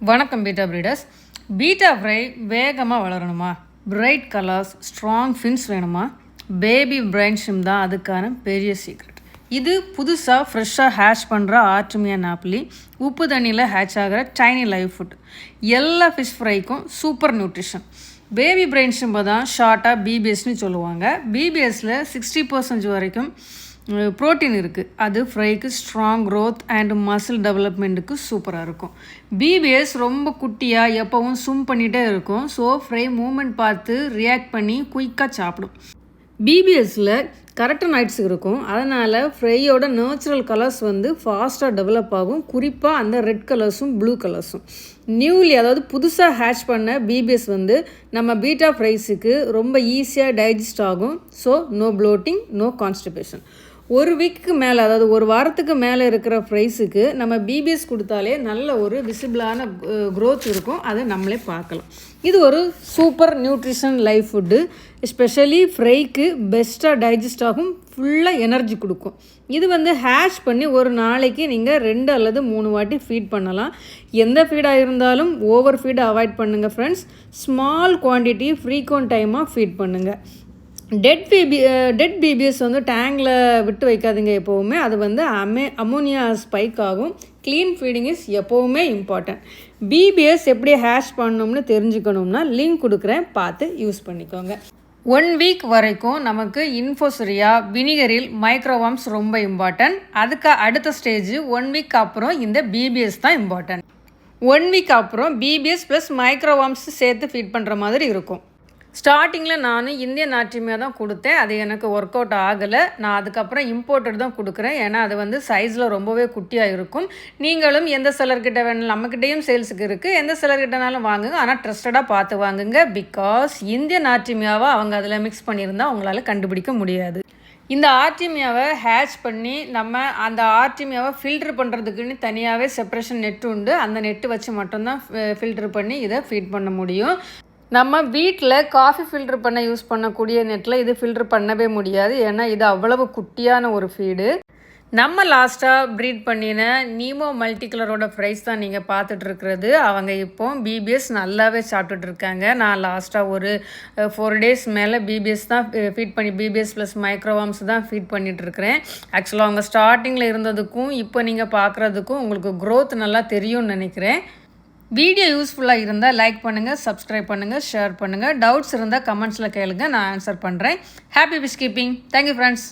வணக்கம் beta breeders. Beta fry வேகமாக வளரணுமா, bright colours, strong fins வேணுமா? பேபி பிரைன் ஷிம் தான் அதுக்கான பெரிய சீக்ரெட். இது புதுசாக ஃப்ரெஷ்ஷாக ஹேட்ச் பண்ணுற ஆர்டிமியா நாப்லி, உப்பு தண்ணியில் ஹேட்ச் ஆகிற டைனி லைவ் ஃபுட். எல்லா ஃபிஷ் ஃப்ரைக்கும் சூப்பர் நியூட்ரிஷன். பேபி பிரைன் ஷிம்பை தான் ஷார்ட்டாக பிபிஎஸ்னு சொல்லுவாங்க. பிபிஎஸ்சில் 60% வரைக்கும் ப்ரோட்டீன் இருக்குது. அது ஃப்ரைக்கு ஸ்ட்ராங் க்ரோத் அண்ட் மசில் டெவலப்மெண்ட்டுக்கு சூப்பராக இருக்கும். பிபிஎஸ் ரொம்ப குட்டியாக எப்போவும் ஸ்விம் பண்ணிகிட்டே இருக்கும். ஸோ ஃப்ரை மூமெண்ட் பார்த்து ரியாக்ட் பண்ணி குயிக்காக சாப்பிடும். பிபிஎஸ்சில் கரட்டனாய்ட்ஸ் இருக்கும். அதனால் ஃப்ரையோட நேச்சுரல் கலர்ஸ் ஃபாஸ்ட்டாக டெவலப் ஆகும். குறிப்பாக அந்த ரெட் கலர்ஸும் ப்ளூ கலர்ஸும். நியூலி அதாவது புதுசாக ஹேட்ச் பண்ண பிபிஎஸ் நம்ம பீட்டா ஃப்ரைஸுக்கு ரொம்ப ஈஸியாக டைஜஸ்ட் ஆகும். So no bloating, no constipation. ஒரு வீக்குக்கு மேலே, அதாவது ஒரு வாரத்துக்கு மேலே இருக்கிற ஃப்ரைஸுக்கு நம்ம பிபிஎஸ் கொடுத்தாலே நல்ல ஒரு விசிபிளான க்ரோத் இருக்கும். அதை நம்மளே பார்க்கலாம். இது ஒரு super nutrition life food. Especially ஃப்ரைக்கு பெஸ்ட்டாக டைஜஸ்ட் ஆகும், ஃபுல்லாக எனர்ஜி கொடுக்கும். இது ஹேஷ் பண்ணி ஒரு நாளைக்கு நீங்கள் 2 அல்லது 3 வாட்டி ஃபீட் பண்ணலாம். எந்த ஃபீடாக இருந்தாலும் ஓவர் ஃபீடை அவாய்ட் பண்ணுங்கள் ஃப்ரெண்ட்ஸ். ஸ்மால் குவான்டிட்டி ஃப்ரீக்வெண்ட் டைமாக ஃபீட் பண்ணுங்கள். டெட் பிபிஎஸ் டேங்கில் விட்டு வைக்காதீங்க எப்போவுமே. அது அமோனியா ஸ்பைக் ஆகும். க்ளீன் ஃபீடிங் இஸ் எப்போவுமே இம்பார்ட்டன்ட். பிபிஎஸ் எப்படி ஹேஷ் பண்ணணும்னு தெரிஞ்சுக்கணும்னா லிங்க் கொடுக்குறேன், பார்த்து யூஸ் பண்ணிக்கோங்க. 1 வீக் வரைக்கும் நமக்கு இன்ஃபோசரியா வினிகரில் மைக்ரோவார்ம்ஸ் ரொம்ப இம்பார்ட்டன்ட். அதுக்கு அடுத்த ஸ்டேஜ் 1 வீக் அப்புறம் இந்த பிபிஎஸ் தான் இம்பார்ட்டன்ட். 1 வீக் அப்புறம் பிபிஎஸ் ப்ளஸ் மைக்ரோவார்ம்ஸ் சேர்த்து ஃபீட் பண்ணுற மாதிரி இருக்கும். ஸ்டார்டிங்கில் நான் இந்தியன் ஆர்டிமியா தான் கொடுத்தேன். அது எனக்கு ஒர்க் அவுட் ஆகலை. நான் அதுக்கப்புறம் இம்போர்ட்டட் தான் கொடுக்குறேன். ஏன்னா அது சைஸில் ரொம்பவே குட்டியாக இருக்கும். நீங்களும் எந்த செலர்கிட்ட வேணும், நம்மக்கிட்டேயும் சேல்ஸுக்கு இருக்குது, எந்த செலர்கிட்டனாலும் வாங்குங்க. ஆனால் ட்ரஸ்டடாக பார்த்து வாங்குங்க. பிகாஸ் இந்தியன் ஆர்டிமியாவை அவங்க அதில் மிக்ஸ் பண்ணியிருந்தால் அவங்களால கண்டுபிடிக்க முடியாது. இந்த ஆர்டிமியாவை ஹேட்ச் பண்ணி நம்ம அந்த ஆர்டிமியாவை ஃபில்ட்ரு பண்ணுறதுக்குன்னு தனியாகவே செப்பரேஷன் நெட்டு உண்டு. அந்த நெட்டு வச்சு மட்டும்தான் ஃபில்ட்ரு பண்ணி இதை ஃபீட் பண்ண முடியும். நம்ம வீட்டில் காஃபி ஃபில்ட்ரு பண்ண யூஸ் பண்ணக்கூடிய நெட்டில் இது ஃபில்ட்ரு பண்ணவே முடியாது. ஏன்னா இது அவ்வளவு குட்டியான ஒரு ஃபீடு. நம்ம லாஸ்ட்டாக ப்ரீட் பண்ணின நீமோ மல்டி கலரோட ஃப்ரைஸ் தான் நீங்கள் பார்த்துட்ருக்கிறது. அவங்க இப்போ பிபிஎஸ் நல்லாவே சாப்பிட்டுட்ருக்காங்க. நான் லாஸ்ட்டாக ஒரு 4 days மேலே பிபிஎஸ் தான் ஃபீட் பண்ணி, பிபிஎஸ் ப்ளஸ் மைக்ரோவார்ம்ஸ் தான் ஃபீட் பண்ணிகிட்ருக்கிறேன். ஆக்சுவலாக அவங்க ஸ்டார்டிங்கில் இருந்ததுக்கும் இப்போ நீங்கள் பார்க்குறதுக்கும் உங்களுக்கு க்ரோத் நல்லா தெரியும்னு நினைக்கிறேன். வீடியோ யூஸ்ஃபுல்லாக இருந்தால் லைக் பண்ணுங்கள், சப்ஸ்கிரைப் பண்ணுங்கள், ஷேர் பண்ணுங்கள். டவுட்ஸ் இருந்தால் கமெண்ட்ஸில் கேளுங்க, நான் ஆன்சர் பண்ணுறேன். Happy fish keeping. Thank you friends.